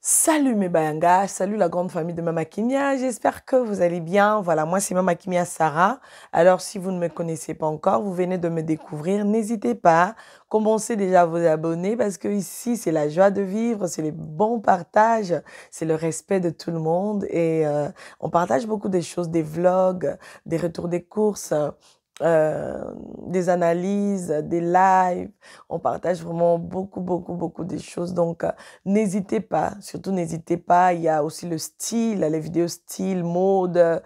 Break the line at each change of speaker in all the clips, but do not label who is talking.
Salut mes bayangas, salut la grande famille de Mama Kimia, j'espère que vous allez bien. Voilà, moi c'est Mama Kimia Sarah. Alors si vous ne me connaissez pas encore, vous venez de me découvrir, n'hésitez pas, commencez déjà à vous abonner parce que ici c'est la joie de vivre, c'est les bons partages, c'est le respect de tout le monde et on partage beaucoup de choses, des vlogs, des retours des courses. Des analyses, des lives, on partage vraiment beaucoup de choses, donc n'hésitez pas, surtout n'hésitez pas, il y a aussi le style, les vidéos style, mode,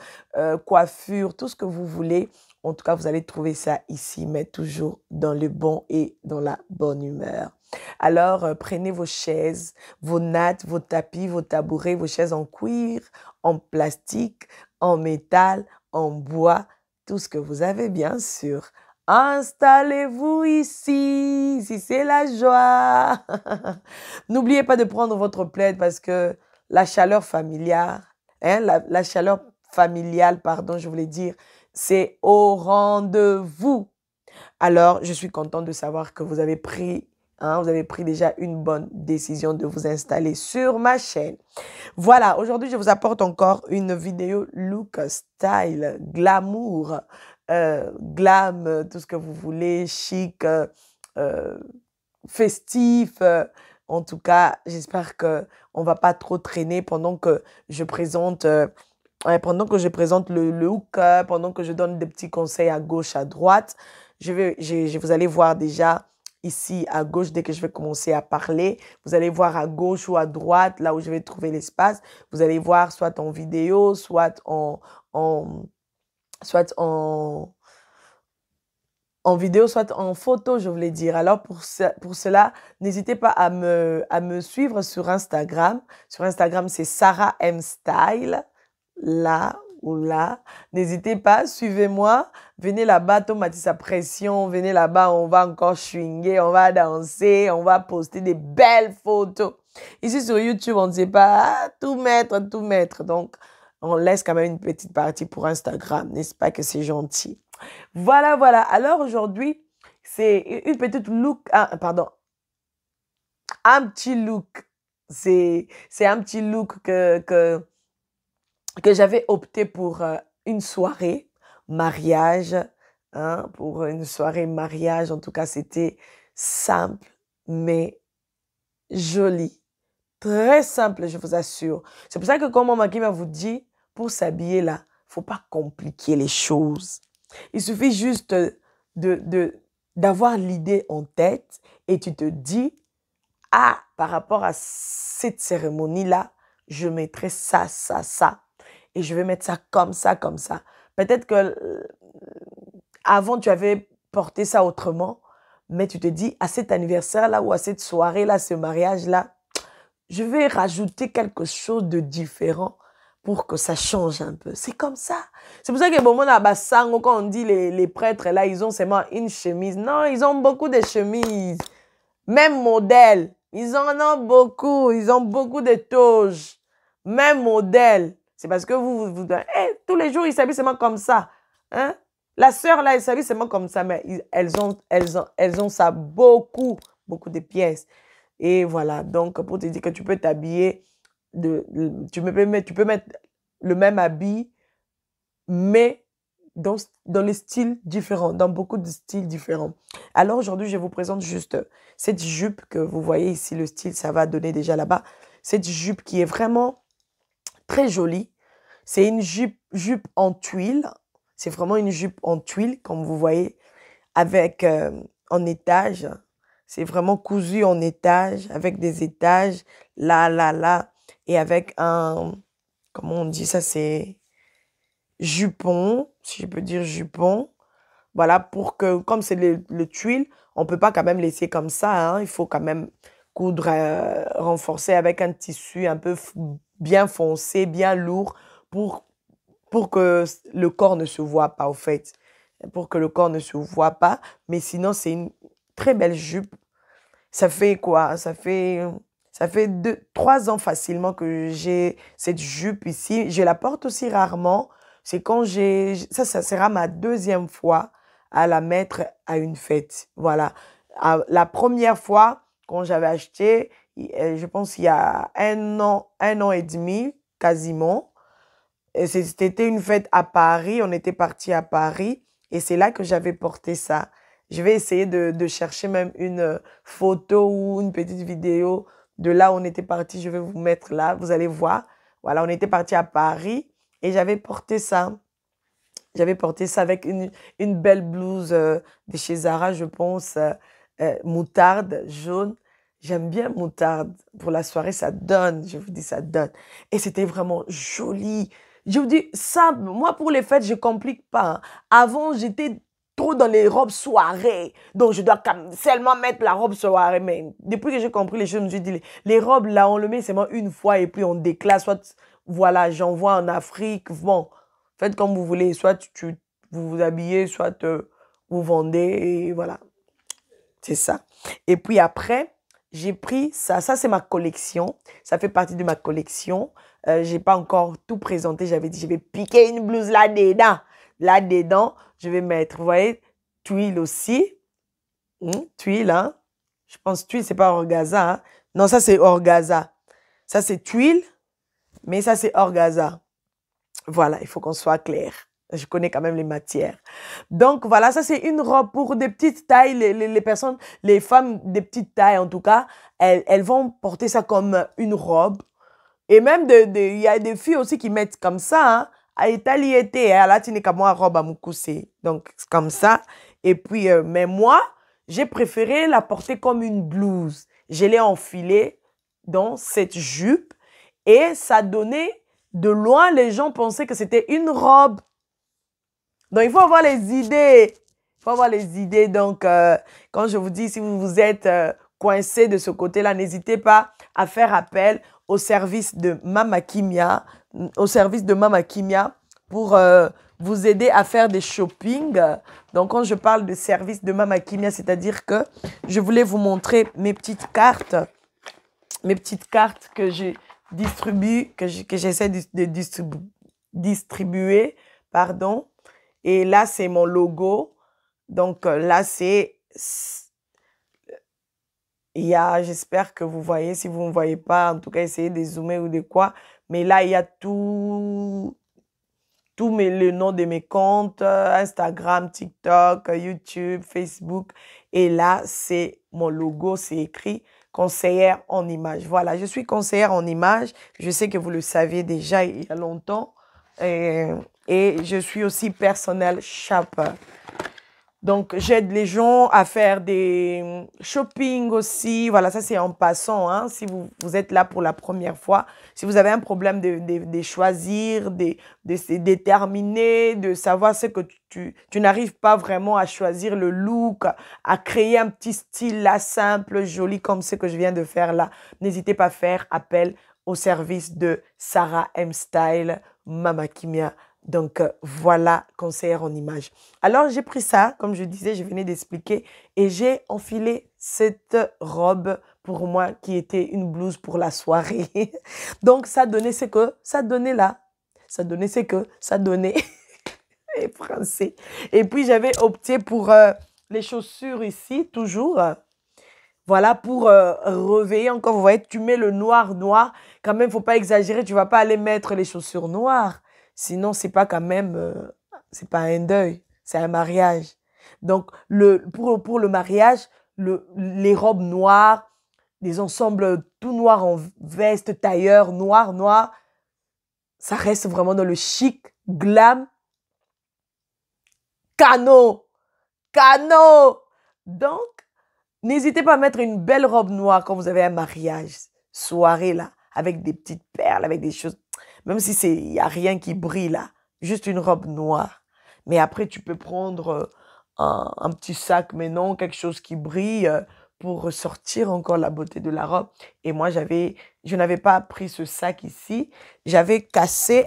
coiffure, tout ce que vous voulez, en tout cas vous allez trouver ça ici, mais toujours dans le bon et dans la bonne humeur. Alors prenez vos chaises, vos nattes, vos tapis, vos tabourets, vos chaises en cuir, en plastique, en métal, en bois, tout ce que vous avez, bien sûr. Installez-vous ici, si c'est la joie. N'oubliez pas de prendre votre plaid parce que la chaleur familiale, la chaleur familiale, pardon, je voulais dire, c'est au rendez-vous. Alors, je suis contente de savoir que vous avez pris déjà une bonne décision de vous installer sur ma chaîne. Voilà, aujourd'hui, je vous apporte encore une vidéo look, style, glamour, glam, tout ce que vous voulez, chic, festif. En tout cas, j'espère qu'on ne va pas trop traîner pendant que je présente, le look, pendant que je donne des petits conseils à gauche, à droite. Vous allez voir déjà ici à gauche, dès que je vais commencer à parler, vous allez voir à gauche ou à droite, là où je vais trouver l'espace, vous allez voir soit en vidéo, soit en vidéo, soit en photo, je voulais dire. Alors, pour cela, n'hésitez pas à me suivre sur Instagram. Sur Instagram, c'est Sarah M Style, là ou là. N'hésitez pas, suivez-moi. Venez là-bas, tomate sa pression. Venez là-bas, on va encore swinguer, on va danser, on va poster des belles photos. Ici, sur YouTube, on ne sait pas tout mettre. Donc, on laisse quand même une petite partie pour Instagram. N'est-ce pas que c'est gentil? Voilà. Alors, aujourd'hui, c'est une petite look... un petit look. C'est un petit look que j'avais opté pour une soirée mariage, pour une soirée mariage. En tout cas, c'était simple, mais joli. Très simple, je vous assure. C'est pour ça que comme Mama Kimia vous dit, pour s'habiller là, il ne faut pas compliquer les choses. Il suffit juste d'avoir l'idée en tête et tu te dis, ah, par rapport à cette cérémonie-là, je mettrai ça. Et je vais mettre ça comme ça. Peut-être que avant, tu avais porté ça autrement, mais tu te dis, à cet anniversaire-là ou à cette soirée-là, ce mariage-là, je vais rajouter quelque chose de différent pour que ça change un peu. C'est comme ça. C'est pour ça que bon, quand on dit les prêtres, là, ils ont seulement une chemise. Non, ils ont beaucoup de chemises. Même modèle. Ils en ont beaucoup. Ils ont beaucoup de toges. Même modèle. C'est parce que vous tous les jours, ils s'habillent seulement comme ça. Hein? La sœur, là, elle s'habille seulement comme ça, mais elles ont ça beaucoup de pièces. Et voilà, donc pour te dire que tu peux t'habiller, tu peux mettre le même habit, mais dans les styles différents, dans beaucoup de styles différents. Alors aujourd'hui, je vous présente juste cette jupe que vous voyez ici, le style, ça va donner déjà là-bas. Cette jupe qui est vraiment très jolie. C'est une jupe en tuile. C'est vraiment une jupe en tuile, comme vous voyez, avec en étage. C'est vraiment cousu en étage, avec des étages, là, et avec un, comment on dit ça, c'est jupon, si je peux dire jupon. Voilà, pour que, comme c'est le tuile, on ne peut pas quand même laisser comme ça, hein. Il faut quand même coudre, renforcer avec un tissu un peu bien foncé, bien lourd, pour que le corps ne se voit pas, au fait. Pour que le corps ne se voit pas. Mais sinon, c'est une très belle jupe. Ça fait quoi? Ça fait 3 ans facilement que j'ai cette jupe ici. Je la porte aussi rarement. C'est quand ça sera ma deuxième fois à la mettre à une fête. Voilà. La première fois, quand j'avais acheté, je pense il y a 1 an et demi, quasiment. Et c'était une fête à Paris. On était parti à Paris. Et c'est là que j'avais porté ça. Je vais essayer de chercher même une photo ou une petite vidéo de là où on était parti. Je vais vous mettre là. Vous allez voir. Voilà, on était parti à Paris et j'avais porté ça. J'avais porté ça avec une belle blouse de chez Zara, je pense, moutarde, jaune. J'aime bien moutarde. Pour la soirée, ça donne. Je vous dis, ça donne. Et c'était vraiment joli. Je vous dis, ça, moi, pour les fêtes, je ne complique pas, hein. Avant, j'étais trop dans les robes soirées. Donc, je dois seulement mettre la robe soirée. Mais depuis que j'ai compris les choses, je me suis dit, les robes, là, on le met seulement une fois et puis on déclasse. Soit, voilà, j'envoie en Afrique. Bon, faites comme vous voulez. Soit vous vous habillez, soit vous vendez. Et voilà, c'est ça. Et puis après, j'ai pris ça. Ça, c'est ma collection. Ça fait partie de ma collection. Je n'ai pas encore tout présenté. J'avais dit, je vais piquer une blouse là-dedans. Là-dedans, je vais mettre, vous voyez, tuile aussi. Tuile, hein. Je pense tuile, c'est pas orgaza. Hein. Non, ça, c'est orgaza. Ça, c'est tuile, mais ça, c'est orgaza. Voilà, il faut qu'on soit clair. Je connais quand même les matières. Donc, voilà, ça, c'est une robe pour des petites tailles. Les personnes, les femmes des petites tailles, en tout cas, elles vont porter ça comme une robe. Et même, il y a des filles aussi qui mettent comme ça, hein. À Italie, à la tine comme moi, robe à moukoussé. Donc, c'est comme ça. Et puis, mais moi, j'ai préféré la porter comme une blouse. Je l'ai enfilée dans cette jupe. Et ça donnait, de loin, les gens pensaient que c'était une robe. Donc, il faut avoir les idées. Il faut avoir les idées. Donc, quand je vous dis, si vous êtes coincé de ce côté-là, n'hésitez pas à faire appel au service de Mama Kimia, pour vous aider à faire des shopping. Donc, quand je parle de service de Mama Kimia, c'est-à-dire que je voulais vous montrer mes petites cartes que je distribue, que j'essaie de distribuer, pardon. Et là, c'est mon logo. Donc, là, j'espère que vous voyez. Si vous ne voyez pas, en tout cas, essayez de zoomer ou de quoi. Mais là, il y a tous les noms de mes comptes, Instagram, TikTok, YouTube, Facebook. Et là, c'est mon logo, c'est écrit conseillère en images. Voilà, je suis conseillère en images. Je sais que vous le saviez déjà il y a longtemps. Et je suis aussi personnel shopper. Donc, j'aide les gens à faire des shopping aussi. Voilà, ça c'est en passant. Hein, si vous êtes là pour la première fois, si vous avez un problème de choisir, de se déterminer, de savoir ce que tu n'arrives pas vraiment à choisir le look, à créer un petit style là, simple, joli, comme ce que je viens de faire là, n'hésitez pas à faire appel au service de Sarah M Style, Mama Kimia. Donc, voilà, conseillère en images. Alors, j'ai pris ça, comme je disais, je venais d'expliquer, et j'ai enfilé cette robe pour moi qui était une blouse pour la soirée. Donc, ça donnait ce que ça donnait là. Ça donnait ce que ça donnait. Les Français. Et puis, j'avais opté pour les chaussures ici, toujours. Voilà, pour réveiller encore. Vous voyez, tu mets le noir. Quand même, il ne faut pas exagérer. Tu ne vas pas aller mettre les chaussures noires. Sinon, c'est pas quand même, c'est pas un deuil, c'est un mariage. Donc, pour le mariage, les robes noires, les ensembles tout noirs en veste, tailleur, noir, ça reste vraiment dans le chic, glam, cano. Donc, n'hésitez pas à mettre une belle robe noire quand vous avez un mariage, soirée là, avec des petites perles, avec des choses. Même si il n'y a rien qui brille là, juste une robe noire. Mais après, tu peux prendre un petit sac, mais non, quelque chose qui brille pour ressortir encore la beauté de la robe. Et moi, je n'avais pas pris ce sac ici. J'avais cassé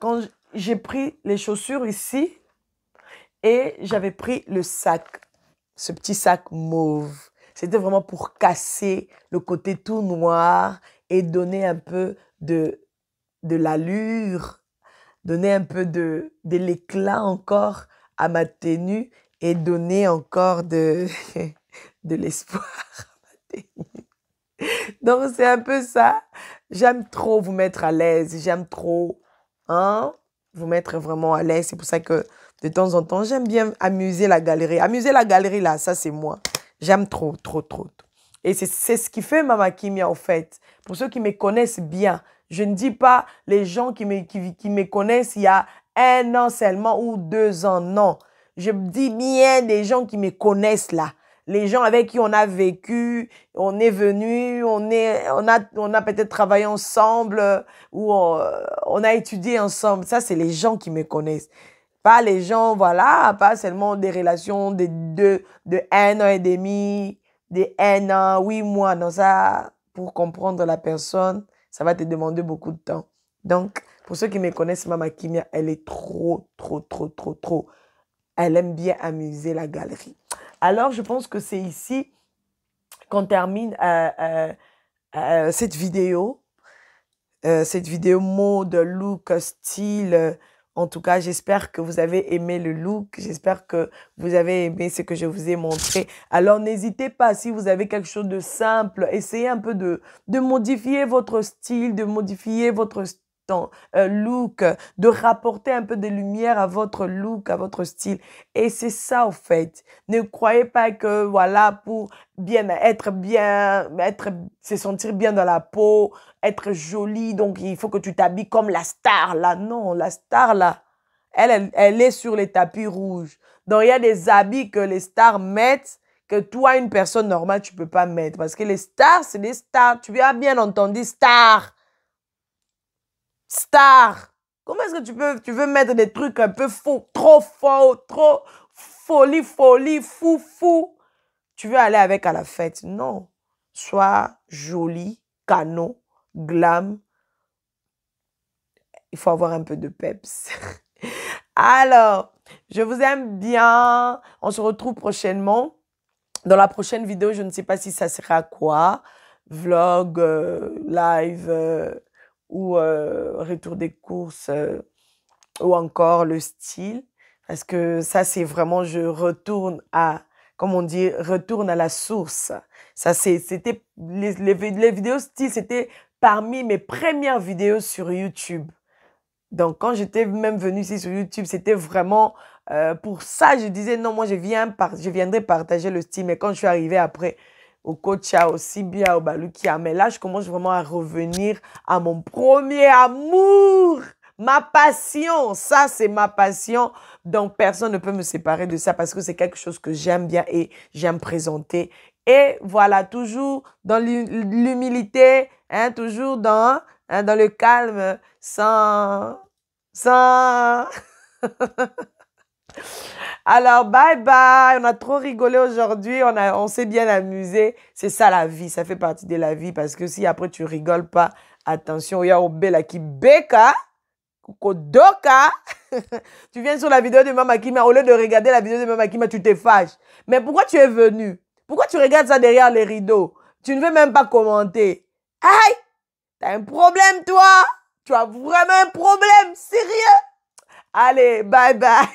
quand j'ai pris les chaussures ici et j'avais pris le sac, ce petit sac mauve. C'était vraiment pour casser le côté tout noir et donner un peu de l'allure, donner un peu de l'éclat encore à ma tenue et donner encore de l'espoir à ma tenue. Donc, c'est un peu ça. J'aime trop vous mettre à l'aise. J'aime trop, hein, vous mettre vraiment à l'aise. C'est pour ça que de temps en temps, j'aime bien amuser la galerie. Amuser la galerie, là, ça, c'est moi. J'aime trop, trop, trop. Et c'est ce qui fait Mama Kimia, en fait. Pour ceux qui me connaissent bien, je ne dis pas les gens qui me connaissent il y a 1 an seulement ou 2 ans. Non. Je dis bien des gens qui me connaissent là. Les gens avec qui on a vécu, on est venu, on a peut-être travaillé ensemble ou on a étudié ensemble. Ça, c'est les gens qui me connaissent. Pas les gens, voilà, pas seulement des relations de 1 an et demi, de 1 an, 8 mois. Non, ça, pour comprendre la personne, ça va te demander beaucoup de temps. Donc, pour ceux qui me connaissent, Mama Kimia, elle est trop, trop, trop, trop, trop. Elle aime bien amuser la galerie. Alors, je pense que c'est ici qu'on termine cette vidéo. Cette vidéo mode, look, style. En tout cas, j'espère que vous avez aimé le look. J'espère que vous avez aimé ce que je vous ai montré. Alors, n'hésitez pas, si vous avez quelque chose de simple, essayez un peu de modifier votre style, de modifier votre look, de rapporter un peu de lumière à votre look, à votre style. Et c'est ça, au fait. Ne croyez pas que, voilà, pour se sentir bien dans la peau, être jolie, donc il faut que tu t'habilles comme la star, là. Non, la star, là, elle est sur les tapis rouges. Donc, il y a des habits que les stars mettent que toi, une personne normale, tu ne peux pas mettre. Parce que les stars, c'est des stars. Tu as bien entendu, star. Star. Comment est-ce que tu veux mettre des trucs un peu faux, trop folie, fou. Tu veux aller avec à la fête? Non. Sois jolie, canon, glam. Il faut avoir un peu de peps. Alors, je vous aime bien. On se retrouve prochainement. Dans la prochaine vidéo, je ne sais pas si ça sera quoi. Vlog, live ou retour des courses ou encore le style. Parce que ça, c'est vraiment, je retourne à, comme on dit, retourne à la source. Ça, c'était, les vidéos style, c'était parmi mes premières vidéos sur YouTube. Donc, quand j'étais même venue ici sur YouTube, c'était vraiment pour ça, je disais, non, moi, je viendrai partager le style. Mais quand je suis arrivée après au Kocha, au Sibia, au Balukia, mais là, je commence vraiment à revenir à mon premier amour, ma passion. Ça, c'est ma passion. Donc, personne ne peut me séparer de ça parce que c'est quelque chose que j'aime bien et j'aime présenter. Et voilà, toujours dans l'humilité, hein, toujours dans le calme, sans... Alors, bye bye. On a trop rigolé aujourd'hui. On s'est bien amusé. C'est ça la vie. Ça fait partie de la vie. Parce que si après tu rigoles pas, attention, il y a Obela qui beka, Kodoka. Tu viens sur la vidéo de Mama Kimia. Au lieu de regarder la vidéo de Mama Kimia, tu te fâches. Mais pourquoi tu es venu? Pourquoi tu regardes ça derrière les rideaux? Tu ne veux même pas commenter. Aïe! T'as un problème, toi? Tu as vraiment un problème, sérieux? Allez, bye bye.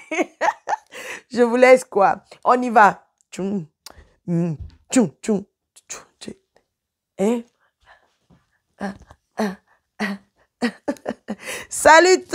Je vous laisse quoi? On y va. Tchoum, tchoum, tchoum, tchoum. Et... Salut!